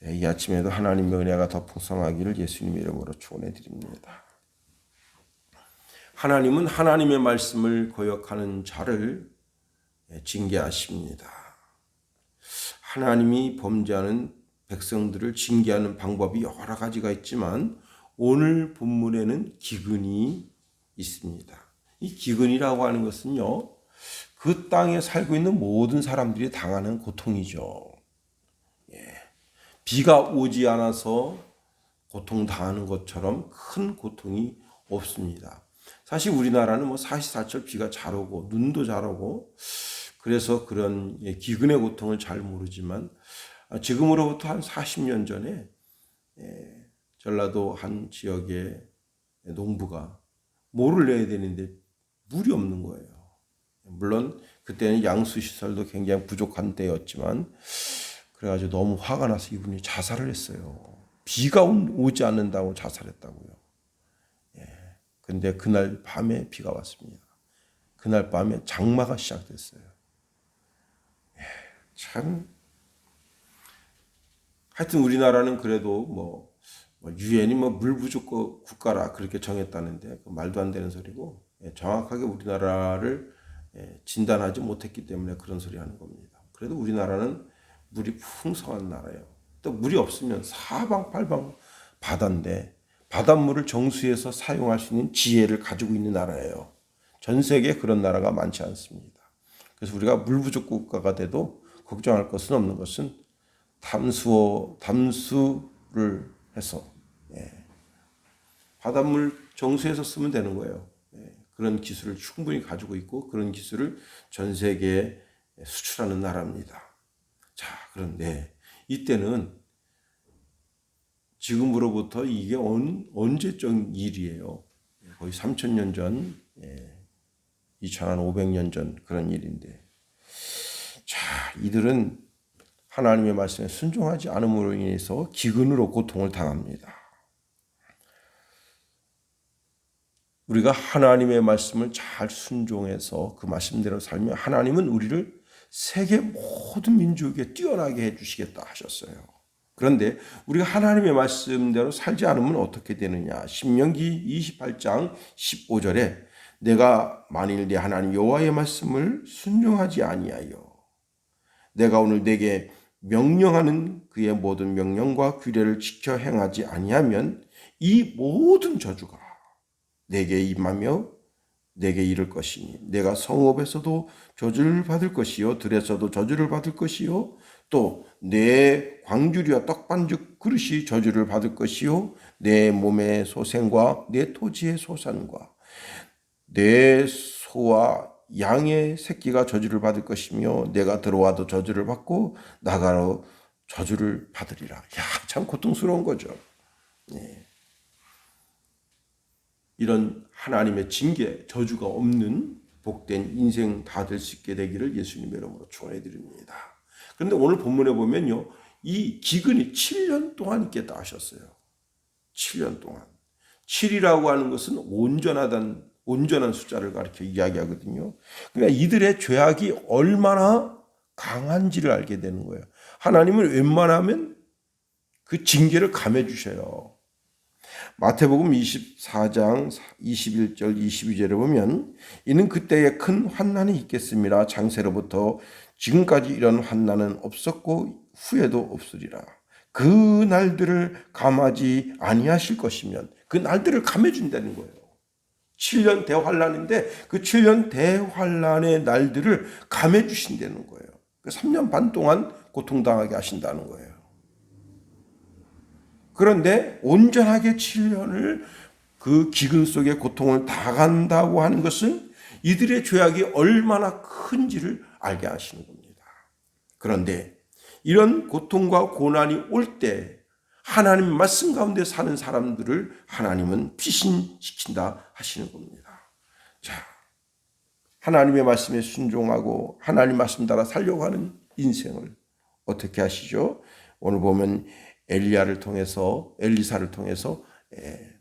이 아침에도 하나님의 은혜가 더 풍성하기를 예수님의 이름으로 축원해 드립니다. 하나님은 하나님의 말씀을 거역하는 자를 징계하십니다. 하나님이 범죄하는 백성들을 징계하는 방법이 여러 가지가 있지만 오늘 본문에는 기근이 있습니다. 이 기근이라고 하는 것은요, 그 땅에 살고 있는 모든 사람들이 당하는 고통이죠. 비가 오지 않아서 고통당하는 것처럼 큰 고통이 없습니다. 사실 우리나라는 뭐 사시사철 비가 잘 오고 눈도 잘 오고 그래서 그런 기근의 고통을 잘 모르지만 지금으로부터 한 40년 전에 전라도 한 지역의 농부가 모를 내야 되는데 물이 없는 거예요. 물론 그때는 양수시설도 굉장히 부족한 때였지만 그래가지고 너무 화가 나서 이분이 자살을 했어요. 비가 오지 않는다고 자살했다고요. 근데 그날 밤에 비가 왔습니다. 그날 밤에 장마가 시작됐어요. 참. 하여튼 우리나라는 그래도 뭐 유엔이 물 부족 국가라 그렇게 정했다는데 말도 안 되는 소리고 정확하게 우리나라를 진단하지 못했기 때문에 그런 소리 하는 겁니다. 그래도 우리나라는 물이 풍성한 나라예요. 또 물이 없으면 사방팔방 바다인데 바닷물을 정수해서 사용할 수 있는 지혜를 가지고 있는 나라예요. 전 세계에 그런 나라가 많지 않습니다. 그래서 우리가 물 부족 국가가 돼도 걱정할 것은 없는 것은 담수를 해서 바닷물 정수해서 쓰면 되는 거예요. 그런 기술을 충분히 가지고 있고 그런 기술을 전 세계에 수출하는 나라입니다. 자, 그런데 이때는 지금으로부터 이게 언제적 일이에요. 거의 3,000년 전, 2,500년 전 그런 일인데. 자, 이들은 하나님의 말씀에 순종하지 않음으로 인해서 기근으로 고통을 당합니다. 우리가 하나님의 말씀을 잘 순종해서 그 말씀대로 살면 하나님은 우리를 세계 모든 민족에 뛰어나게 해주시겠다 하셨어요. 그런데 우리가 하나님의 말씀대로 살지 않으면 어떻게 되느냐. 신명기 28장 15절에 내가 만일 내 하나님 여호와의 말씀을 순종하지 아니하여 내가 오늘 내게 명령하는 그의 모든 명령과 규례를 지켜 행하지 아니하면 이 모든 저주가 내게 임하며 내게 이를 것이니 내가 성읍에서도 저주를 받을 것이요 들에서도 저주를 받을 것이요 또 내 광주리와 떡반죽 그릇이 저주를 받을 것이요 내 몸의 소생과 내 토지의 소산과 내 소와 양의 새끼가 저주를 받을 것이며 내가 들어와도 저주를 받고 나가도 저주를 받으리라. 야, 참 고통스러운 거죠. 이런 하나님의 징계, 저주가 없는 복된 인생 다 될 수 있게 되기를 예수님의 이름으로 축원해 드립니다. 그런데 오늘 본문에 보면요. 이 기근이 7년 동안 있겠다 하셨어요. 7년 동안. 7이라고 하는 것은 온전한 숫자를 가리켜 이야기하거든요. 그러니까 이들의 죄악이 얼마나 강한지를 알게 되는 거예요. 하나님은 웬만하면 그 징계를 감해 주셔요. 마태복음 24장 21절 22절에 보면 이는 그때에 큰 환난이 있겠습니다. 장세로부터 지금까지 이런 환난은 없었고 후에도 없으리라. 그 날들을 감하지 아니하실 것이면 그 날들을 감해 준다는 거예요. 7년 대환란인데 그 7년 대환란의 날들을 감해 주신다는 거예요. 3년 반 동안 고통당하게 하신다는 거예요. 그런데 온전하게 7년을 그 기근 속에 고통을 당한다고 하는 것은 이들의 죄악이 얼마나 큰지를 알게 하시는 겁니다. 그런데 이런 고통과 고난이 올 때 하나님 말씀 가운데 사는 사람들을 하나님은 피신시킨다 하시는 겁니다. 자, 하나님의 말씀에 순종하고 하나님 말씀 따라 살려고 하는 인생을 어떻게 하시죠? 오늘 보면 엘리사를 통해서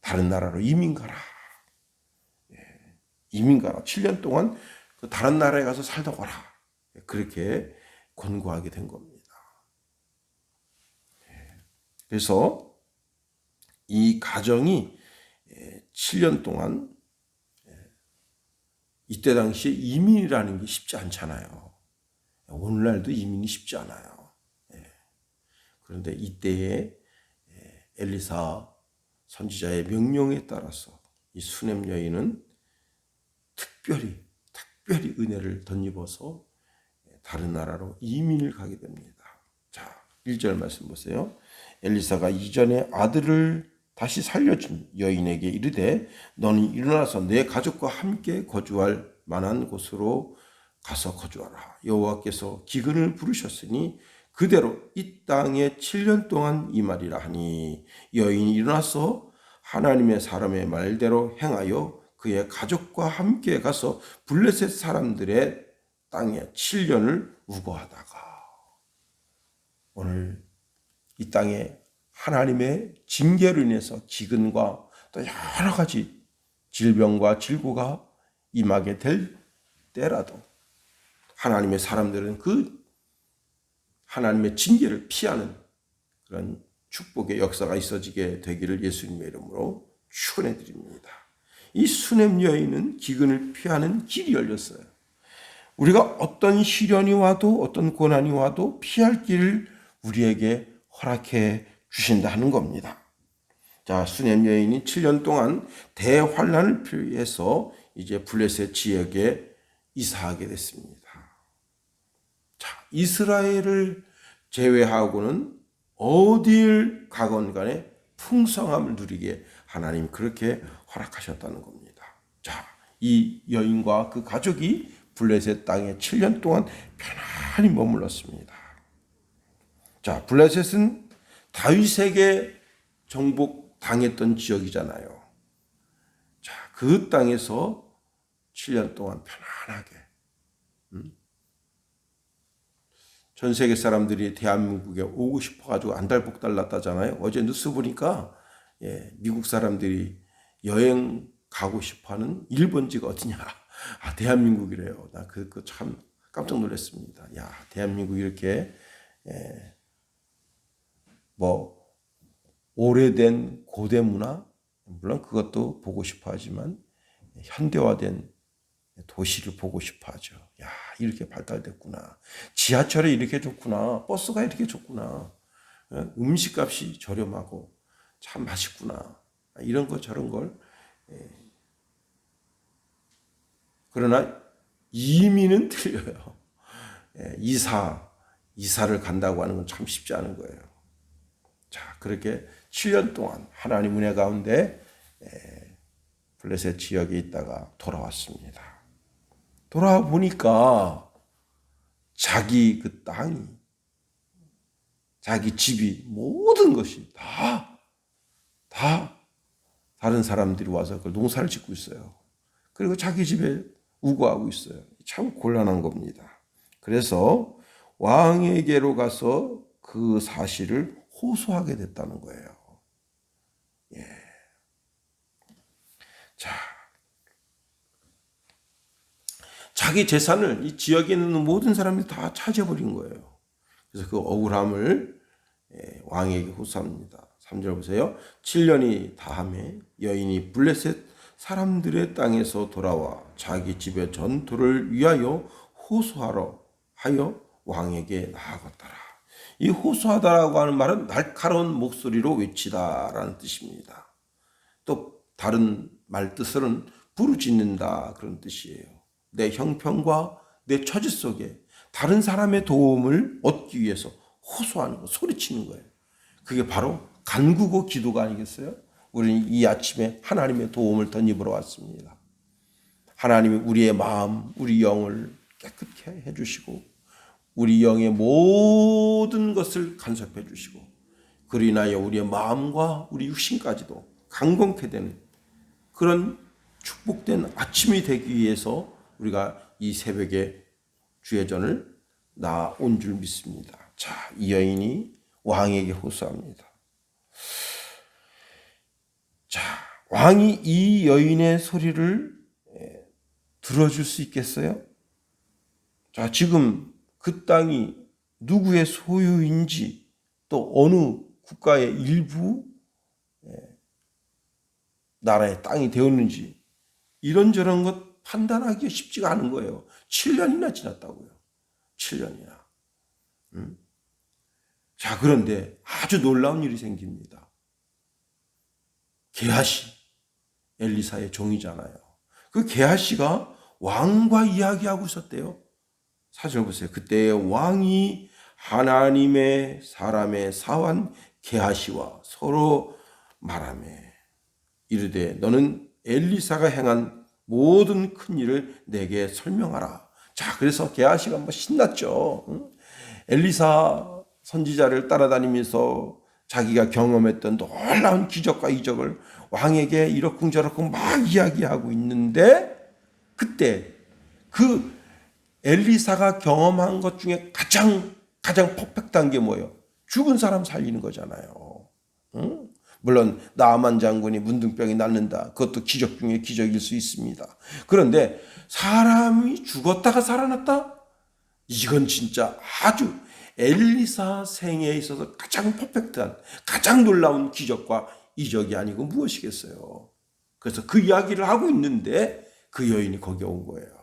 다른 나라로 이민 가라. 7년 동안 그 다른 나라에 가서 살다 와라. 그렇게 권고하게 된 겁니다. 그래서 이 가정이 7년 동안, 이때 당시에 이민이라는 게 쉽지 않잖아요. 오늘날도 이민이 쉽지 않아요. 그런데 이때에 엘리사 선지자의 명령에 따라서 이 수넴 여인은 특별히 은혜를 덧입어서 다른 나라로 이민을 가게 됩니다. 자, 1절 말씀 보세요. 엘리사가 이전에 아들을 다시 살려준 여인에게 이르되 너는 일어나서 내 가족과 함께 거주할 만한 곳으로 가서 거주하라. 여호와께서 기근을 부르셨으니 그대로 이 땅에 7년 동안 임하리라 하니 여인이 일어나서 하나님의 사람의 말대로 행하여 그의 가족과 함께 가서 블레셋 사람들의 땅에 7년을 우거하다가 오늘 이 땅에 하나님의 징계로 인해서 기근과 또 여러 가지 질병과 질고가 임하게 될 때라도 하나님의 사람들은 그 하나님의 징계를 피하는 그런 축복의 역사가 있어지게 되기를 예수님의 이름으로 축원해 드립니다. 이 수넴 여인은 기근을 피하는 길이 열렸어요. 우리가 어떤 시련이 와도 어떤 고난이 와도 피할 길을 우리에게 허락해 주신다는 겁니다. 자, 수넴 여인이 7년 동안 대환란을 피해서 이제 블레셋 지역에 이사하게 됐습니다. 자, 이스라엘을 제외하고는 어딜 가건 간에 풍성함을 누리게 하나님 그렇게 허락하셨다는 겁니다. 자, 이 여인과 그 가족이 블레셋 땅에 7년 동안 편안히 머물렀습니다. 자, 블레셋은 다윗에게 정복당했던 지역이잖아요. 자, 그 땅에서 7년 동안 편안하게 전 세계 사람들이 대한민국에 오고 싶어가지고 안달복달 났다잖아요. 어제 뉴스 보니까 미국 사람들이 여행 가고 싶어하는 1번지가 어디냐? 아, 대한민국이래요. 나 그거 참 깜짝 놀랐습니다. 야, 대한민국이 이렇게 뭐 오래된 고대 문화, 물론 그것도 보고 싶어하지만 현대화된 도시를 보고 싶어하죠. 야, 이렇게 발달됐구나. 지하철이 이렇게 좋구나. 버스가 이렇게 좋구나. 음식값이 저렴하고 참 맛있구나. 이런 거 저런 걸. 그러나 이민은 틀려요. 이사를 간다고 하는 건 참 쉽지 않은 거예요. 자, 그렇게 7년 동안 하나님 은혜 가운데 블레셋 지역에 있다가 돌아왔습니다. 돌아와 보니까 자기 그 땅이, 자기 집이, 모든 것이 다 다른 사람들이 와서 그걸 농사를 짓고 있어요. 그리고 자기 집에 우거하고 있어요. 참 곤란한 겁니다. 그래서 왕에게로 가서 그 사실을 호소하게 됐다는 거예요. 자, 자기 재산을 이 지역에 있는 모든 사람이 다 차지해버린 거예요. 그래서 그 억울함을 왕에게 호소합니다. 3절 보세요. 7년이 다함에 여인이 블레셋 사람들의 땅에서 돌아와 자기 집의 전토를 위하여 호소하러 하여 왕에게 나아갔더라. 이 호소하다라고 하는 말은 날카로운 목소리로 외치다라는 뜻입니다. 또 다른 말 뜻으로는 부르짖는다 그런 뜻이에요. 내 형편과 내 처지 속에 다른 사람의 도움을 얻기 위해서 호소하는 거, 소리치는 거예요. 그게 바로 간구고 기도가 아니겠어요? 우리는 이 아침에 하나님의 도움을 덧입으러 왔습니다. 하나님이 우리의 마음, 우리 영을 깨끗게 해주시고 우리 영의 모든 것을 간섭해 주시고 그로 인하여 우리의 마음과 우리 육신까지도 강건케 되는 그런 축복된 아침이 되기 위해서 우리가 이 새벽에 주의 전을 나온 줄 믿습니다. 자, 이 여인이 왕에게 호소합니다. 자, 왕이 이 여인의 소리를 들어줄 수 있겠어요? 자, 지금 그 땅이 누구의 소유인지 또 어느 국가의 일부 나라의 땅이 되었는지 이런저런 것 판단하기가 쉽지가 않은 거예요. 7년이나 지났다고요. 7년이나. 자, 그런데 아주 놀라운 일이 생깁니다. 게하시, 엘리사의 종이잖아요. 그 게하시가 왕과 이야기하고 있었대요. 4절 보세요. 그때 왕이 하나님의 사람의 사환 게하시와 서로 말하며 이르되 너는 엘리사가 행한 모든 큰 일을 내게 설명하라. 자, 그래서 게하시가 뭐 신났죠. 엘리사 선지자를 따라다니면서 자기가 경험했던 놀라운 기적과 이적을 왕에게 이러쿵저러쿵 막 이야기하고 있는데 그때 그 엘리사가 경험한 것 중에 가장 퍼펙트한 게 뭐예요? 죽은 사람 살리는 거잖아요. 응? 물론 나아만 장군이 문둥병이 낫는다. 그것도 기적 중에 기적일 수 있습니다. 그런데 사람이 죽었다가 살아났다? 이건 진짜 아주 엘리사 생애에 있어서 가장 퍼펙트한, 가장 놀라운 기적과 이적이 아니고 무엇이겠어요. 그래서 그 이야기를 하고 있는데 그 여인이 거기 온 거예요.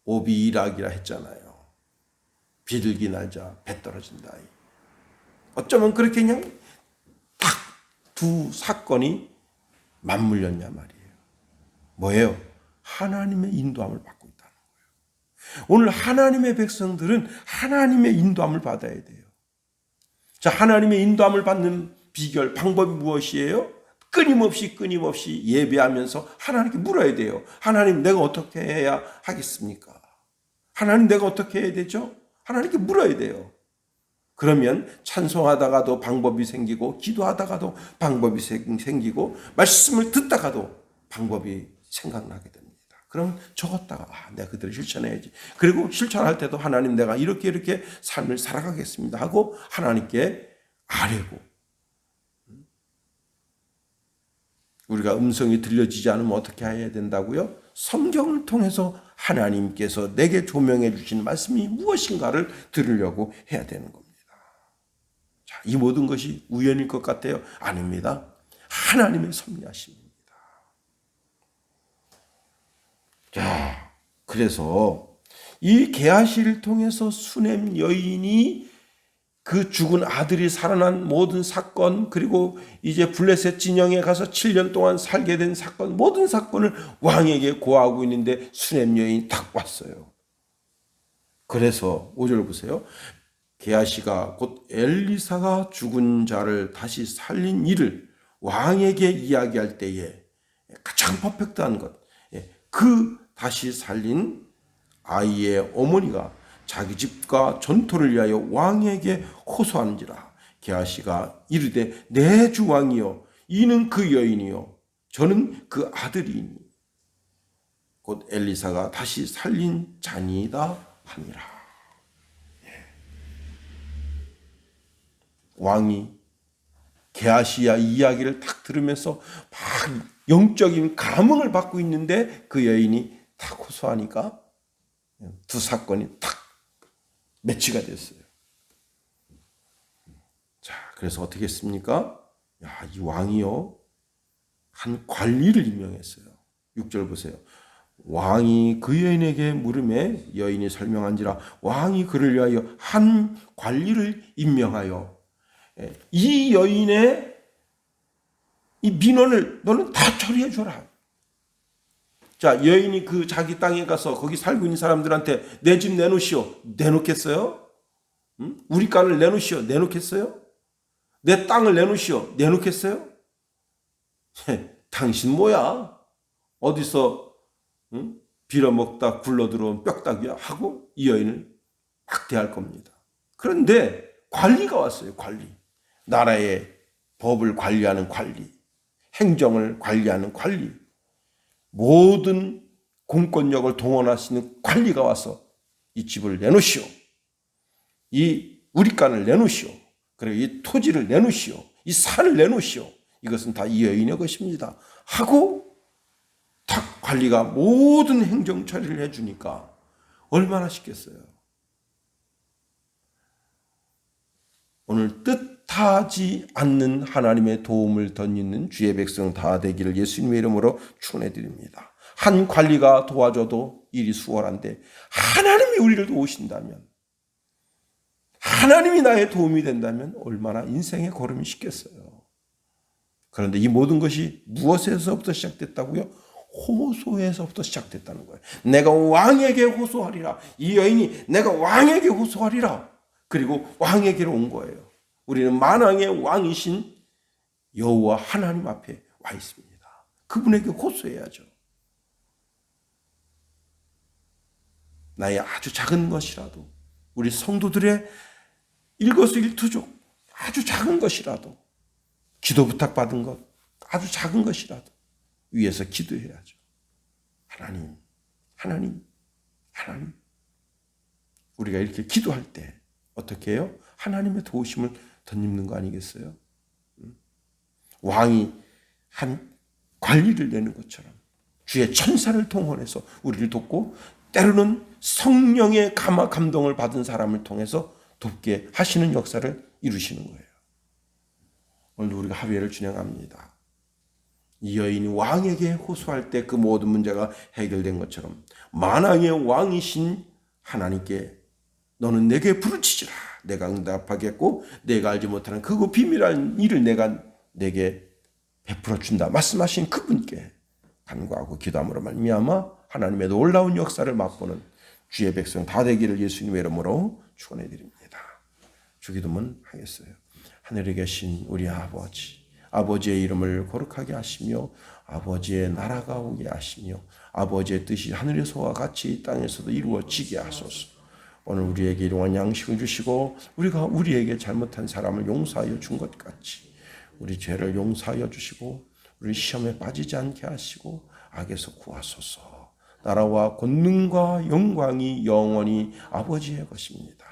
오비락이라 했잖아요. 비둘기 날자 배 떨어진다. 어쩌면 그렇게 그냥 딱 두 사건이 맞물렸냐 말이에요. 뭐예요? 하나님의 인도함을 받고 있다는 거예요. 오늘 하나님의 백성들은 하나님의 인도함을 받아야 돼요. 자, 하나님의 인도함을 받는 비결, 방법이 무엇이에요? 끊임없이 예배하면서 하나님께 물어야 돼요. 하나님, 내가 어떻게 해야 하겠습니까? 하나님, 내가 어떻게 해야 되죠? 하나님께 물어야 돼요. 그러면 찬송하다가도 방법이 생기고 기도하다가도 방법이 생기고 말씀을 듣다가도 방법이 생각나게 됩니다. 그럼 적었다가 내가 그대로 실천해야지. 그리고 실천할 때도 하나님, 내가 이렇게 삶을 살아가겠습니다 하고 하나님께 아뢰고, 우리가 음성이 들려지지 않으면 어떻게 해야 된다고요? 성경을 통해서 하나님께서 내게 조명해 주신 말씀이 무엇인가를 들으려고 해야 되는 겁니다. 자, 이 모든 것이 우연일 것 같아요? 아닙니다. 하나님의 섭리하심입니다. 자, 그래서 이 게하시를 통해서 수넴 여인이 그 죽은 아들이 살아난 모든 사건, 그리고 이제 블레셋 진영에 가서 7년 동안 살게 된 사건, 모든 사건을 왕에게 고하고 있는데 수넴 여인이 딱 왔어요. 그래서 5절 보세요. 게하시가 곧 엘리사가 죽은 자를 다시 살린 일을 왕에게 이야기할 때에 가장 퍼펙트한 것, 그 다시 살린 아이의 어머니가 자기 집과 전토를 위하여 왕에게 호소하는지라. 게하시가 이르되 내 주 왕이여, 이는 그 여인이요 저는 그 아들이니 곧 엘리사가 다시 살린 자니이다 하니라. 왕이 게하시야 이야기를 딱 들으면서 막 영적인 감흥을 받고 있는데 그 여인이 딱 호소하니까 두 사건이 딱 매치가 됐어요. 자, 그래서 어떻게 했습니까? 야, 이 왕이요, 한 관리를 임명했어요. 6절 보세요. 왕이 그 여인에게 물음에 여인이 설명한지라 왕이 그를 위하여 한 관리를 임명하여 이 여인의 이 민원을 너는 다 처리해 줘라. 자, 여인이 그 자기 땅에 가서 거기 살고 있는 사람들한테 내 집 내놓으시오. 내놓겠어요? 응? 우리 간을 내놓으시오. 내놓겠어요? 내 땅을 내놓으시오. 내놓겠어요? 당신 뭐야? 어디서 응? 빌어먹다 굴러들어온 뼈다귀야 하고 이 여인을 막 대할 겁니다. 그런데 관리가 왔어요. 관리. 나라의 법을 관리하는 관리. 행정을 관리하는 관리. 모든 공권력을 동원하시는 관리가 와서 이 집을 내놓으시오. 이 우리 간을 내놓으시오. 그리고 이 토지를 내놓으시오. 이 산을 내놓으시오. 이것은 다 이 여인의 것입니다. 하고 탁 관리가 모든 행정 처리를 해주니까 얼마나 쉽겠어요. 오늘 뜻하지 않는 하나님의 도움을 덧입는 주의 백성 다 되기를 예수님의 이름으로 축원해 드립니다. 한 관리가 도와줘도 일이 수월한데 하나님이 우리를 도우신다면, 하나님이 나의 도움이 된다면 얼마나 인생의 걸음이 쉽겠어요. 그런데 이 모든 것이 무엇에서부터 시작됐다고요? 호소에서부터 시작됐다는 거예요. 내가 왕에게 호소하리라. 이 여인이 내가 왕에게 호소하리라. 그리고 왕에게로 온 거예요. 우리는 만왕의 왕이신 여호와 하나님 앞에 와 있습니다. 그분에게 호소해야죠. 나의 아주 작은 것이라도, 우리 성도들의 일거수일투족 아주 작은 것이라도, 기도 부탁받은 것 아주 작은 것이라도 위에서 기도해야죠. 하나님, 하나님, 하나님. 우리가 이렇게 기도할 때 어떻게 해요? 하나님의 도우심을 덧입는 거 아니겠어요? 왕이 한 관리를 내는 것처럼 주의 천사를 통원해서 우리를 돕고, 때로는 성령의 감동을 받은 사람을 통해서 돕게 하시는 역사를 이루시는 거예요. 오늘 우리가 합의를 진행합니다. 이 여인이 왕에게 호소할 때 그 모든 문제가 해결된 것처럼 만왕의 왕이신 하나님께 너는 내게 부르짖으라. 내가 응답하겠고 내가 알지 못하는 그 비밀한 일을 내가 내게 베풀어 준다. 말씀하신 그분께 간구하고 기도함으로 말미암아 하나님의 놀라운 역사를 맛보는 주의 백성 다 되기를 예수님의 이름으로 축원해 드립니다. 주기도문 하겠어요. 하늘에 계신 우리 아버지, 아버지의 이름을 거룩하게 하시며 아버지의 나라가 오게 하시며 아버지의 뜻이 하늘에서와 같이 이 땅에서도 이루어지게 하소서. 오늘 우리에게 일용할 양식을 주시고 우리가 우리에게 잘못한 사람을 용서하여 준 것 같이 우리 죄를 용서하여 주시고 우리 시험에 빠지지 않게 하시고 악에서 구하소서. 나라와 권능과 영광이 영원히 아버지의 것입니다.